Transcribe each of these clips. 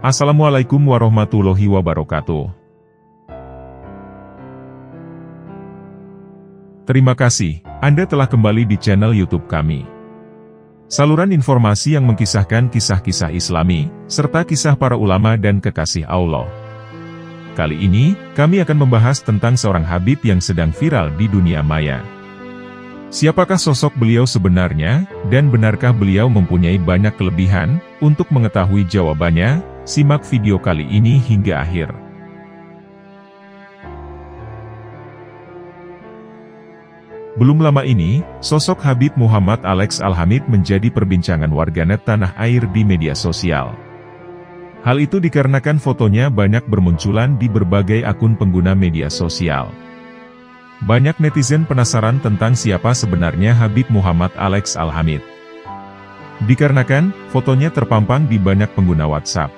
Assalamualaikum warahmatullahi wabarakatuh. Terima kasih, Anda telah kembali di channel YouTube kami. Saluran informasi yang mengkisahkan kisah-kisah Islami, serta kisah para ulama dan kekasih Allah. Kali ini, kami akan membahas tentang seorang Habib yang sedang viral di dunia maya. Siapakah sosok beliau sebenarnya, dan benarkah beliau mempunyai banyak kelebihan? Untuk mengetahui jawabannya, simak video kali ini hingga akhir. Belum lama ini, sosok Habib Muhammad Alex Al-Hamid menjadi perbincangan warganet tanah air di media sosial. Hal itu dikarenakan fotonya banyak bermunculan di berbagai akun pengguna media sosial. Banyak netizen penasaran tentang siapa sebenarnya Habib Muhammad Alex Al-Hamid. Dikarenakan, fotonya terpampang di banyak pengguna WhatsApp.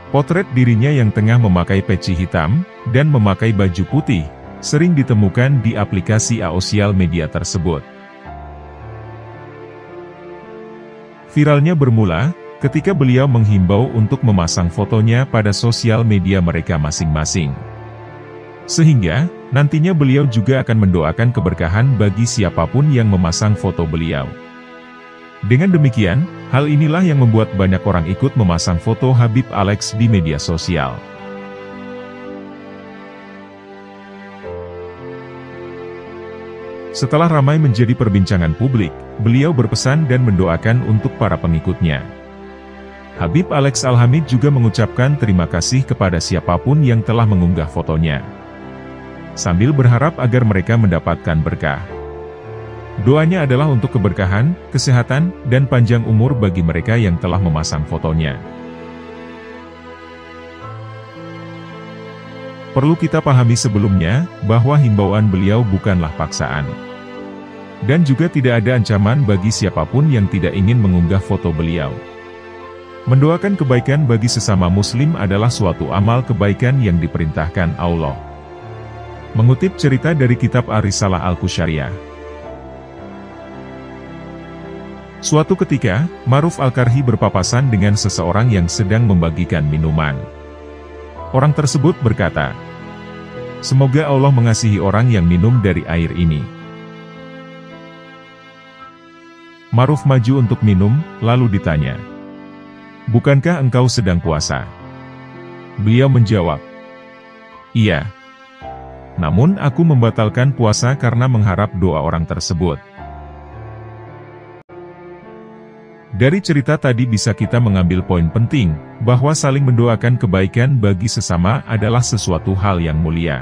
Potret dirinya yang tengah memakai peci hitam, dan memakai baju putih, sering ditemukan di aplikasi sosial media tersebut. Viralnya bermula, ketika beliau menghimbau untuk memasang fotonya pada sosial media mereka masing-masing. Sehingga, nantinya beliau juga akan mendoakan keberkahan bagi siapapun yang memasang foto beliau. Dengan demikian, hal inilah yang membuat banyak orang ikut memasang foto Habib Alex di media sosial. Setelah ramai menjadi perbincangan publik, beliau berpesan dan mendoakan untuk para pengikutnya. Habib Alex Al-Hamid juga mengucapkan terima kasih kepada siapapun yang telah mengunggah fotonya, sambil berharap agar mereka mendapatkan berkah. Doanya adalah untuk keberkahan, kesehatan, dan panjang umur bagi mereka yang telah memasang fotonya. Perlu kita pahami sebelumnya, bahwa himbauan beliau bukanlah paksaan. Dan juga tidak ada ancaman bagi siapapun yang tidak ingin mengunggah foto beliau. Mendoakan kebaikan bagi sesama muslim adalah suatu amal kebaikan yang diperintahkan Allah. Mengutip cerita dari kitab Ar-Risalah Al-Qusyariyah. Suatu ketika, Ma'ruf Al-Karhi berpapasan dengan seseorang yang sedang membagikan minuman. Orang tersebut berkata, "Semoga Allah mengasihi orang yang minum dari air ini." Ma'ruf maju untuk minum, lalu ditanya, "Bukankah engkau sedang puasa?" Beliau menjawab, "Iya. Namun aku membatalkan puasa karena mengharap doa orang tersebut." Dari cerita tadi bisa kita mengambil poin penting, bahwa saling mendoakan kebaikan bagi sesama adalah sesuatu hal yang mulia.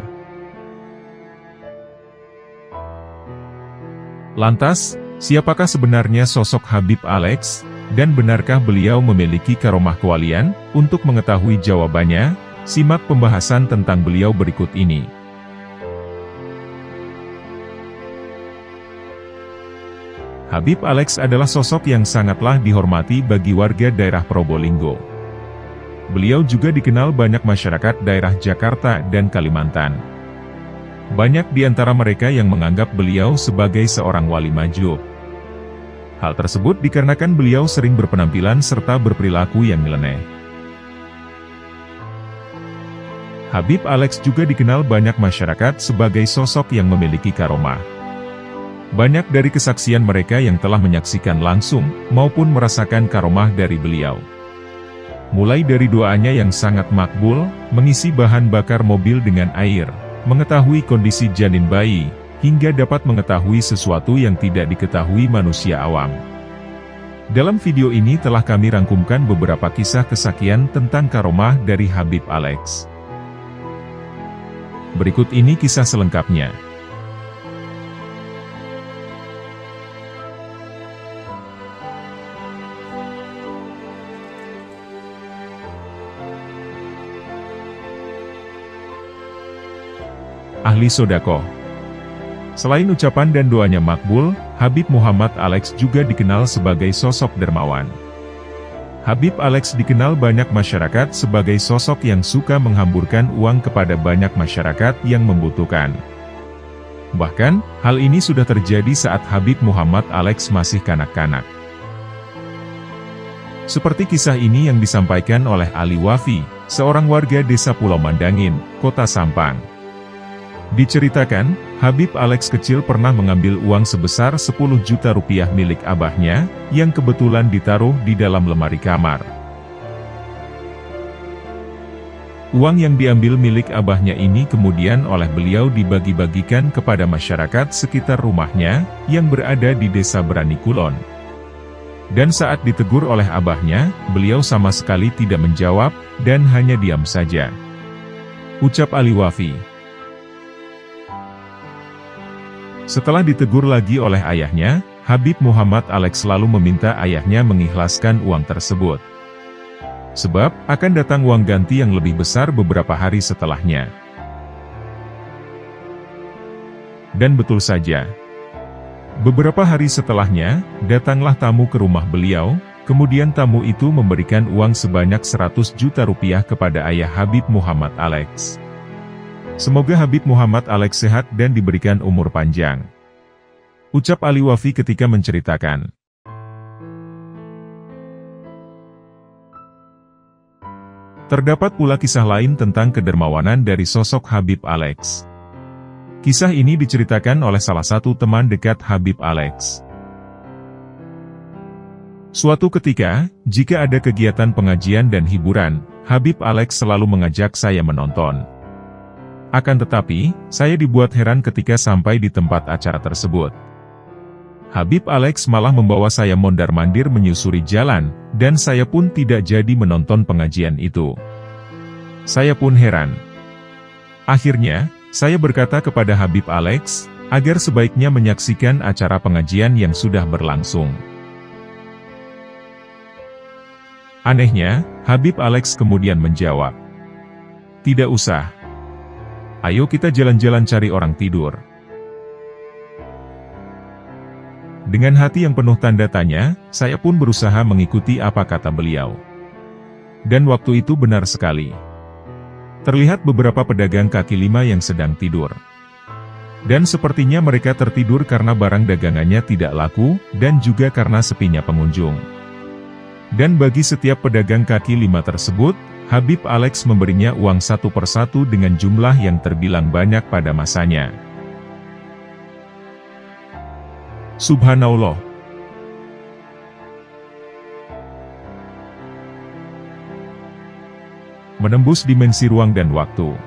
Lantas, siapakah sebenarnya sosok Habib Alex, dan benarkah beliau memiliki karomah kewalian? Untuk mengetahui jawabannya, simak pembahasan tentang beliau berikut ini. Habib Alex adalah sosok yang sangatlah dihormati bagi warga daerah Probolinggo. Beliau juga dikenal banyak masyarakat daerah Jakarta dan Kalimantan. Banyak di antara mereka yang menganggap beliau sebagai seorang wali majub. Hal tersebut dikarenakan beliau sering berpenampilan serta berperilaku yang nyeleneh. Habib Alex juga dikenal banyak masyarakat sebagai sosok yang memiliki karomah. Banyak dari kesaksian mereka yang telah menyaksikan langsung, maupun merasakan karomah dari beliau. Mulai dari doanya yang sangat makbul, mengisi bahan bakar mobil dengan air, mengetahui kondisi janin bayi, hingga dapat mengetahui sesuatu yang tidak diketahui manusia awam. Dalam video ini telah kami rangkumkan beberapa kisah kesaksian tentang karomah dari Habib Alex. Berikut ini kisah selengkapnya. Ahli sodaqoh. Selain ucapan dan doanya makbul, Habib Muhammad Alex juga dikenal sebagai sosok dermawan. Habib Alex dikenal banyak masyarakat sebagai sosok yang suka menghamburkan uang kepada banyak masyarakat yang membutuhkan. Bahkan, hal ini sudah terjadi saat Habib Muhammad Alex masih kanak-kanak. Seperti kisah ini yang disampaikan oleh Ali Wafi, seorang warga desa Pulau Mandangin, Kota Sampang. Diceritakan, Habib Alex kecil pernah mengambil uang sebesar 10 juta rupiah milik abahnya, yang kebetulan ditaruh di dalam lemari kamar. Uang yang diambil milik abahnya ini kemudian oleh beliau dibagi-bagikan kepada masyarakat sekitar rumahnya, yang berada di desa Berani Kulon. Dan saat ditegur oleh abahnya, beliau sama sekali tidak menjawab, dan hanya diam saja. Ucap Ali Wafi. Setelah ditegur lagi oleh ayahnya, Habib Muhammad Alex selalu meminta ayahnya mengikhlaskan uang tersebut. Sebab, akan datang uang ganti yang lebih besar beberapa hari setelahnya. Dan betul saja. Beberapa hari setelahnya, datanglah tamu ke rumah beliau, kemudian tamu itu memberikan uang sebanyak 100 juta rupiah kepada ayah Habib Muhammad Alex. Semoga Habib Muhammad Alex sehat dan diberikan umur panjang. Ucap Ali Wafi ketika menceritakan. Terdapat pula kisah lain tentang kedermawanan dari sosok Habib Alex. Kisah ini diceritakan oleh salah satu teman dekat Habib Alex. Suatu ketika, jika ada kegiatan pengajian dan hiburan, Habib Alex selalu mengajak saya menonton. Akan tetapi, saya dibuat heran ketika sampai di tempat acara tersebut. Habib Alex malah membawa saya mondar-mandir menyusuri jalan, dan saya pun tidak jadi menonton pengajian itu. Saya pun heran. Akhirnya, saya berkata kepada Habib Alex, agar sebaiknya menyaksikan acara pengajian yang sudah berlangsung. Anehnya, Habib Alex kemudian menjawab, "Tidak usah. Ayo kita jalan-jalan cari orang tidur." Dengan hati yang penuh tanda tanya, saya pun berusaha mengikuti apa kata beliau. Dan waktu itu benar sekali. Terlihat beberapa pedagang kaki lima yang sedang tidur. Dan sepertinya mereka tertidur karena barang dagangannya tidak laku, dan juga karena sepinya pengunjung. Dan bagi setiap pedagang kaki lima tersebut, Habib Alex memberinya uang satu persatu dengan jumlah yang terbilang banyak pada masanya. Subhanallah. Menembus dimensi ruang dan waktu.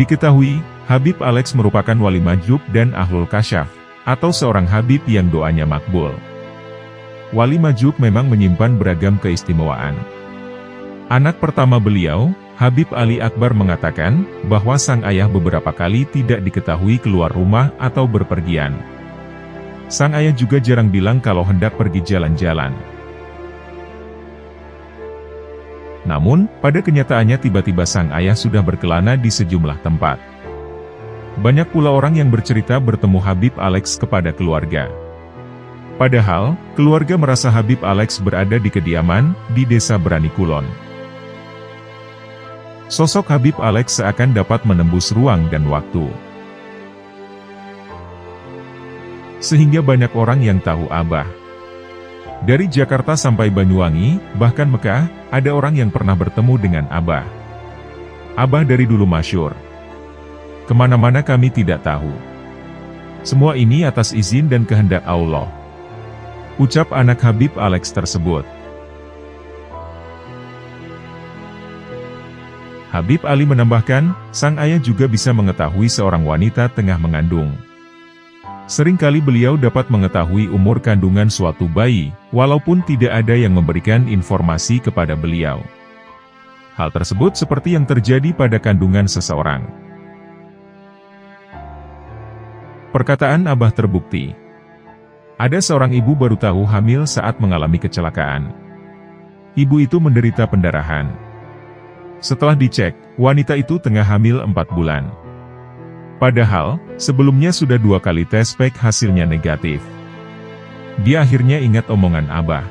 Diketahui, Habib Alex merupakan wali majub dan ahlul kasyaf, atau seorang Habib yang doanya makbul. Wali majub memang menyimpan beragam keistimewaan. Anak pertama beliau, Habib Ali Akbar mengatakan, bahwa sang ayah beberapa kali tidak diketahui keluar rumah atau berpergian. Sang ayah juga jarang bilang kalau hendak pergi jalan-jalan. Namun, pada kenyataannya tiba-tiba sang ayah sudah berkelana di sejumlah tempat. Banyak pula orang yang bercerita bertemu Habib Alex kepada keluarga. Padahal, keluarga merasa Habib Alex berada di kediaman, di desa Berani Kulon. Sosok Habib Alex seakan dapat menembus ruang dan waktu. Sehingga banyak orang yang tahu Abah. Dari Jakarta sampai Banyuwangi, bahkan Mekah, ada orang yang pernah bertemu dengan Abah. Abah dari dulu masyhur. Kemana-mana kami tidak tahu. Semua ini atas izin dan kehendak Allah. Ucap anak Habib Alex tersebut. Habib Ali menambahkan, sang ayah juga bisa mengetahui seorang wanita tengah mengandung. Seringkali beliau dapat mengetahui umur kandungan suatu bayi, walaupun tidak ada yang memberikan informasi kepada beliau. Hal tersebut seperti yang terjadi pada kandungan seseorang. Perkataan Abah terbukti. Ada seorang ibu baru tahu hamil saat mengalami kecelakaan. Ibu itu menderita pendarahan. Setelah dicek, wanita itu tengah hamil 4 bulan. Padahal, sebelumnya sudah 2 kali tes pack hasilnya negatif. Dia akhirnya ingat omongan Abah.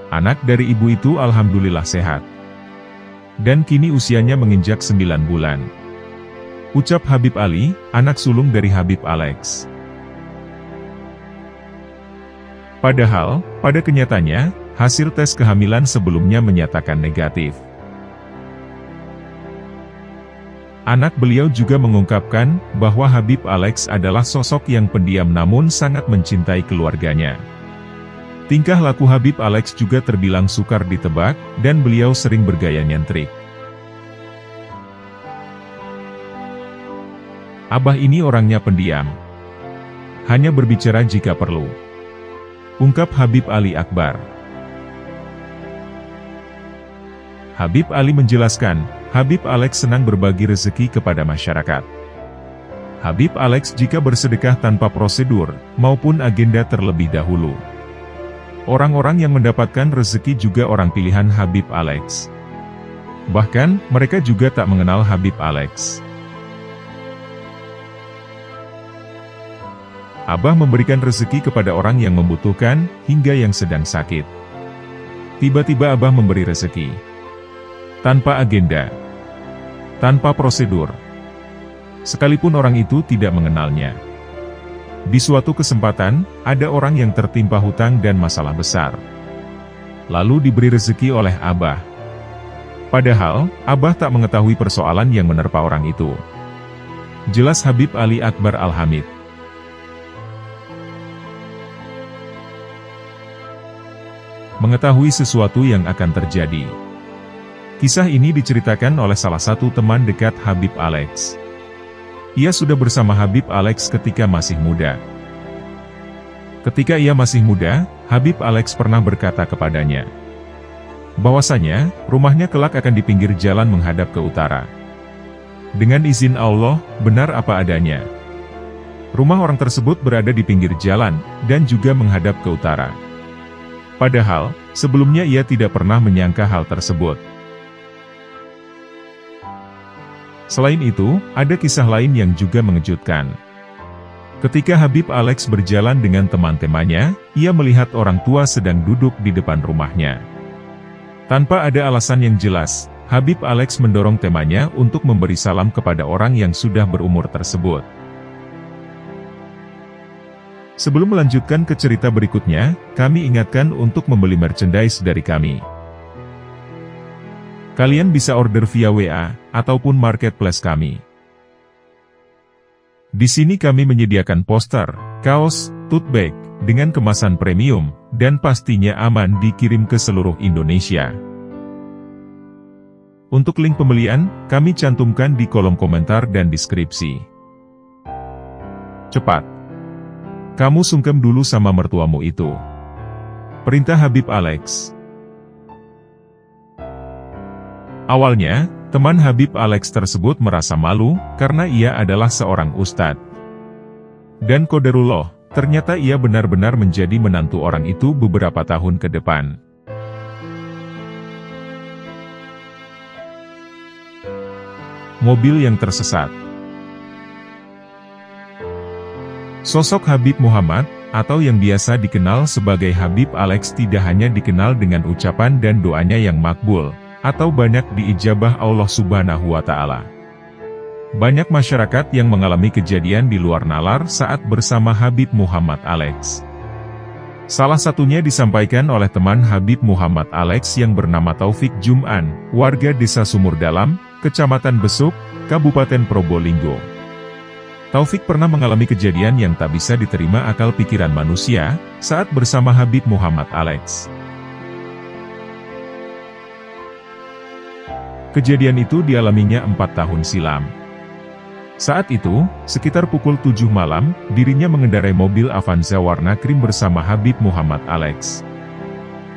Anak dari ibu itu alhamdulillah sehat. Dan kini usianya menginjak 9 bulan. Ucap Habib Ali, anak sulung dari Habib Alex. Padahal, pada kenyataannya, hasil tes kehamilan sebelumnya menyatakan negatif. Anak beliau juga mengungkapkan bahwa Habib Alex adalah sosok yang pendiam namun sangat mencintai keluarganya. Tingkah laku Habib Alex juga terbilang sukar ditebak, dan beliau sering bergaya nyentrik. Abah ini orangnya pendiam. Hanya berbicara jika perlu. Ungkap Habib Ali Akbar. Habib Ali menjelaskan, Habib Alex senang berbagi rezeki kepada masyarakat. Habib Alex jika bersedekah tanpa prosedur, maupun agenda terlebih dahulu. Orang-orang yang mendapatkan rezeki juga orang pilihan Habib Alex. Bahkan, mereka juga tak mengenal Habib Alex. Abah memberikan rezeki kepada orang yang membutuhkan, hingga yang sedang sakit. Tiba-tiba Abah memberi rezeki. Tanpa agenda. Tanpa prosedur. Sekalipun orang itu tidak mengenalnya. Di suatu kesempatan, ada orang yang tertimpa hutang dan masalah besar. Lalu diberi rezeki oleh Abah. Padahal, Abah tak mengetahui persoalan yang menerpa orang itu. Jelas Habib Ali Akbar Al-Hamid. Mengetahui sesuatu yang akan terjadi. Kisah ini diceritakan oleh salah satu teman dekat Habib Alex. Ia sudah bersama Habib Alex ketika masih muda. Ketika ia masih muda, Habib Alex pernah berkata kepadanya bahwasanya, rumahnya kelak akan di pinggir jalan menghadap ke utara. Dengan izin Allah, benar apa adanya. Rumah orang tersebut berada di pinggir jalan, dan juga menghadap ke utara. Padahal, sebelumnya ia tidak pernah menyangka hal tersebut. Selain itu, ada kisah lain yang juga mengejutkan. Ketika Habib Alex berjalan dengan teman-temannya, ia melihat orang tua sedang duduk di depan rumahnya. Tanpa ada alasan yang jelas, Habib Alex mendorong temannya untuk memberi salam kepada orang yang sudah berumur tersebut. Sebelum melanjutkan ke cerita berikutnya, kami ingatkan untuk membeli merchandise dari kami. Kalian bisa order via WA, ataupun marketplace kami. Di sini kami menyediakan poster, kaos, tote bag, dengan kemasan premium, dan pastinya aman dikirim ke seluruh Indonesia. Untuk link pembelian, kami cantumkan di kolom komentar dan deskripsi. Cepat! Kamu sungkem dulu sama mertuamu itu. Perintah Habib Alex. Awalnya, teman Habib Alex tersebut merasa malu, karena ia adalah seorang ustadz. Dan qadarullah, ternyata ia benar-benar menjadi menantu orang itu beberapa tahun ke depan. Mobil yang tersesat. Sosok Habib Muhammad, atau yang biasa dikenal sebagai Habib Alex tidak hanya dikenal dengan ucapan dan doanya yang makbul, atau banyak diijabah Allah Subhanahu wa Ta'ala. Banyak masyarakat yang mengalami kejadian di luar nalar saat bersama Habib Muhammad Alex. Salah satunya disampaikan oleh teman Habib Muhammad Alex yang bernama Taufik Jum'an, warga Desa Sumur Dalam, Kecamatan Besuk, Kabupaten Probolinggo. Taufik pernah mengalami kejadian yang tak bisa diterima akal pikiran manusia, saat bersama Habib Muhammad Alex. Kejadian itu dialaminya 4 tahun silam. Saat itu, sekitar pukul 7 malam, dirinya mengendarai mobil Avanza warna krim bersama Habib Muhammad Alex.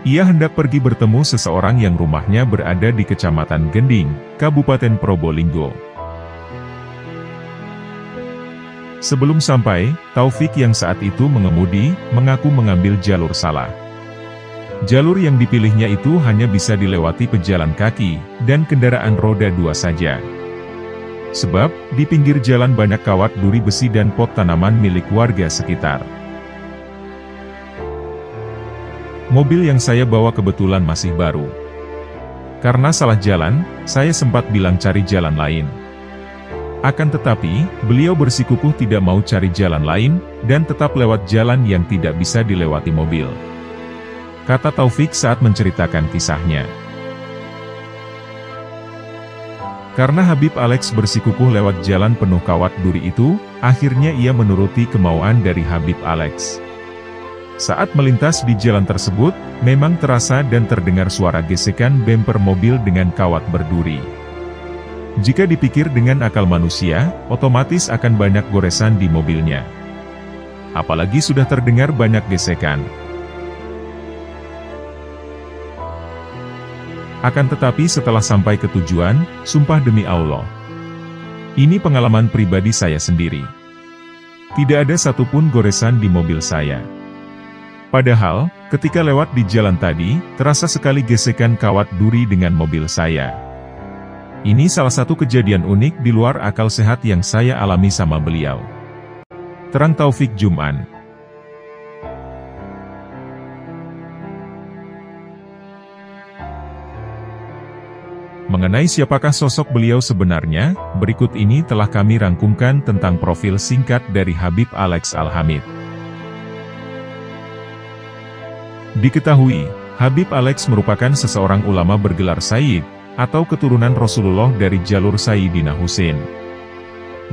Ia hendak pergi bertemu seseorang yang rumahnya berada di Kecamatan Gending, Kabupaten Probolinggo. Sebelum sampai, Taufik yang saat itu mengemudi, mengaku mengambil jalur salah. Jalur yang dipilihnya itu hanya bisa dilewati pejalan kaki, dan kendaraan roda 2 saja. Sebab, di pinggir jalan banyak kawat duri besi dan pot tanaman milik warga sekitar. Mobil yang saya bawa kebetulan masih baru. Karena salah jalan, saya sempat bilang cari jalan lain. Akan tetapi, beliau bersikukuh tidak mau cari jalan lain, dan tetap lewat jalan yang tidak bisa dilewati mobil. Kata Taufik saat menceritakan kisahnya. Karena Habib Alex bersikukuh lewat jalan penuh kawat duri itu, akhirnya ia menuruti kemauan dari Habib Alex. Saat melintas di jalan tersebut, memang terasa dan terdengar suara gesekan bemper mobil dengan kawat berduri. Jika dipikir dengan akal manusia, otomatis akan banyak goresan di mobilnya. Apalagi sudah terdengar banyak gesekan. Akan tetapi setelah sampai ke tujuan, sumpah demi Allah. Ini pengalaman pribadi saya sendiri. Tidak ada satupun goresan di mobil saya. Padahal, ketika lewat di jalan tadi, terasa sekali gesekan kawat duri dengan mobil saya. Ini salah satu kejadian unik di luar akal sehat yang saya alami sama beliau. Terang Taufik Juman. Mengenai siapakah sosok beliau sebenarnya, berikut ini telah kami rangkumkan tentang profil singkat dari Habib Alex Al-Hamid. Diketahui, Habib Alex merupakan seseorang ulama bergelar Sayyid, atau keturunan Rasulullah dari jalur Sayyidina Husain.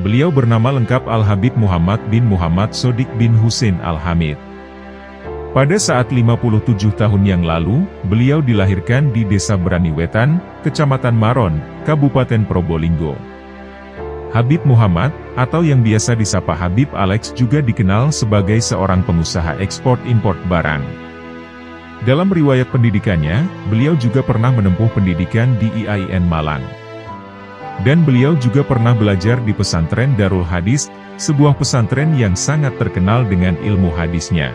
Beliau bernama lengkap Al-Habib Muhammad bin Muhammad Shodiq bin Husain Al-Hamid. Pada saat 57 tahun yang lalu, beliau dilahirkan di Desa Beraniwetan, Kecamatan Maron, Kabupaten Probolinggo. Habib Muhammad, atau yang biasa disapa Habib Alex juga dikenal sebagai seorang pengusaha ekspor-impor barang. Dalam riwayat pendidikannya, beliau juga pernah menempuh pendidikan di IAIN Malang. Dan beliau juga pernah belajar di pesantren Darul Hadis, sebuah pesantren yang sangat terkenal dengan ilmu hadisnya.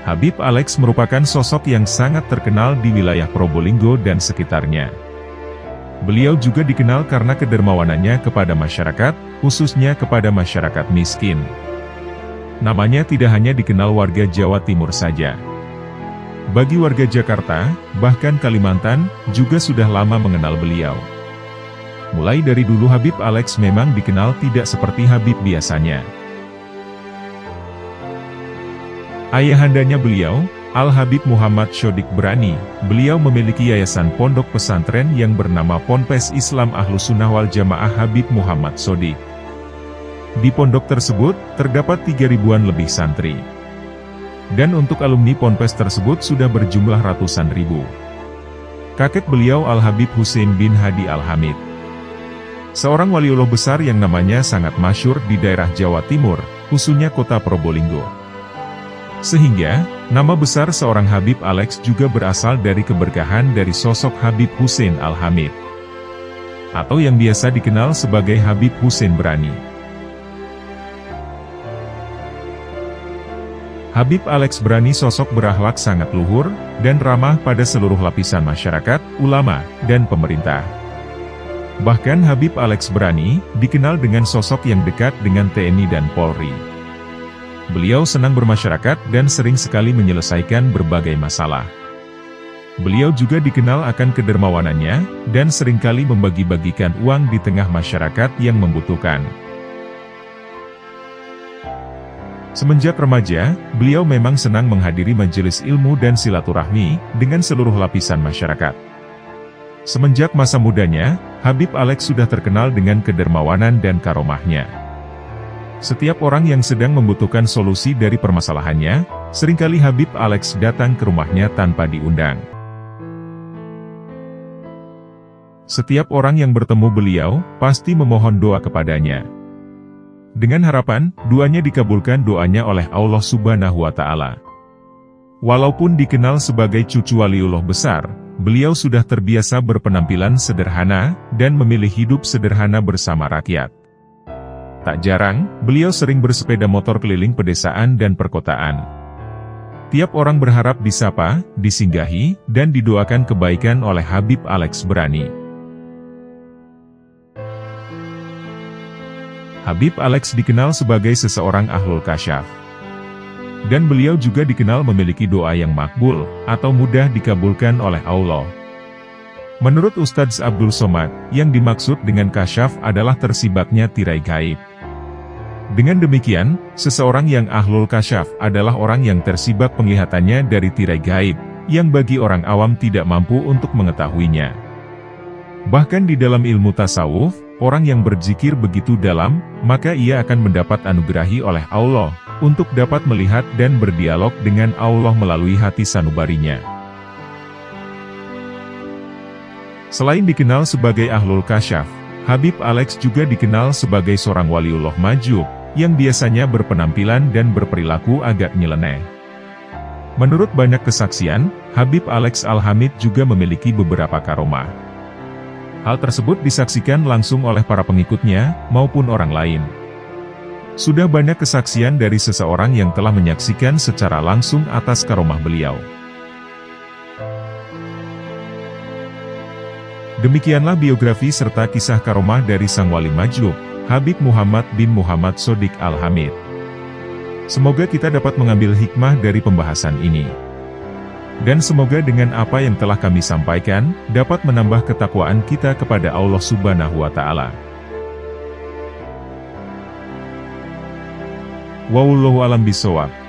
Habib Alex merupakan sosok yang sangat terkenal di wilayah Probolinggo dan sekitarnya. Beliau juga dikenal karena kedermawanannya kepada masyarakat, khususnya kepada masyarakat miskin. Namanya tidak hanya dikenal warga Jawa Timur saja. Bagi warga Jakarta, bahkan Kalimantan, juga sudah lama mengenal beliau. Mulai dari dulu Habib Alex memang dikenal tidak seperti Habib biasanya. Ayahandanya beliau, Al-Habib Muhammad Shodiq Brani, beliau memiliki yayasan pondok pesantren yang bernama Ponpes Islam Ahlus Sunnah wal Jamaah Habib Muhammad Shodiq. Di pondok tersebut, terdapat 3.000-an lebih santri. Dan untuk alumni ponpes tersebut sudah berjumlah ratusan ribu. Kakek beliau Al-Habib Husain bin Hadi Al-Hamid. Seorang waliullah besar yang namanya sangat masyhur di daerah Jawa Timur, khususnya kota Probolinggo. Sehingga, nama besar seorang Habib Alex juga berasal dari keberkahan dari sosok Habib Husain Al-Hamid. Atau yang biasa dikenal sebagai Habib Husain Brani. Habib Alex Brani sosok berakhlak sangat luhur, dan ramah pada seluruh lapisan masyarakat, ulama, dan pemerintah. Bahkan Habib Alex Brani, dikenal dengan sosok yang dekat dengan TNI dan Polri. Beliau senang bermasyarakat dan sering sekali menyelesaikan berbagai masalah. Beliau juga dikenal akan kedermawanannya, dan seringkali membagi-bagikan uang di tengah masyarakat yang membutuhkan. Semenjak remaja, beliau memang senang menghadiri majelis ilmu dan silaturahmi dengan seluruh lapisan masyarakat. Semenjak masa mudanya, Habib Alex sudah terkenal dengan kedermawanan dan karomahnya. Setiap orang yang sedang membutuhkan solusi dari permasalahannya, seringkali Habib Alex datang ke rumahnya tanpa diundang. Setiap orang yang bertemu beliau, pasti memohon doa kepadanya. Dengan harapan, doanya dikabulkan doanya oleh Allah Subhanahu wa Ta'ala. Walaupun dikenal sebagai cucu waliullah besar, beliau sudah terbiasa berpenampilan sederhana, dan memilih hidup sederhana bersama rakyat. Tak jarang, beliau sering bersepeda motor keliling pedesaan dan perkotaan. Tiap orang berharap disapa, disinggahi, dan didoakan kebaikan oleh Habib Alex Brani. Habib Alex dikenal sebagai seseorang ahlul kasyaf. Dan beliau juga dikenal memiliki doa yang makbul, atau mudah dikabulkan oleh Allah. Menurut Ustadz Abdul Somad, yang dimaksud dengan kasyaf adalah tersibaknya tirai gaib. Dengan demikian, seseorang yang ahlul kasyaf adalah orang yang tersibak penglihatannya dari tirai gaib, yang bagi orang awam tidak mampu untuk mengetahuinya. Bahkan di dalam ilmu tasawuf, orang yang berzikir begitu dalam, maka ia akan mendapat anugerahi oleh Allah, untuk dapat melihat dan berdialog dengan Allah melalui hati sanubarinya. Selain dikenal sebagai ahlul kasyaf, Habib Alex juga dikenal sebagai seorang waliullah majub, yang biasanya berpenampilan dan berperilaku agak nyeleneh. Menurut banyak kesaksian, Habib Alex Al-Hamid juga memiliki beberapa karomah. Hal tersebut disaksikan langsung oleh para pengikutnya, maupun orang lain. Sudah banyak kesaksian dari seseorang yang telah menyaksikan secara langsung atas karomah beliau. Demikianlah biografi serta kisah karomah dari sang wali majlub, Habib Muhammad bin Muhammad Shodiq Al-Hamid. Semoga kita dapat mengambil hikmah dari pembahasan ini. Dan semoga dengan apa yang telah kami sampaikan, dapat menambah ketakwaan kita kepada Allah Subhanahu wa Ta'ala. Wallahu a'lam bishawab.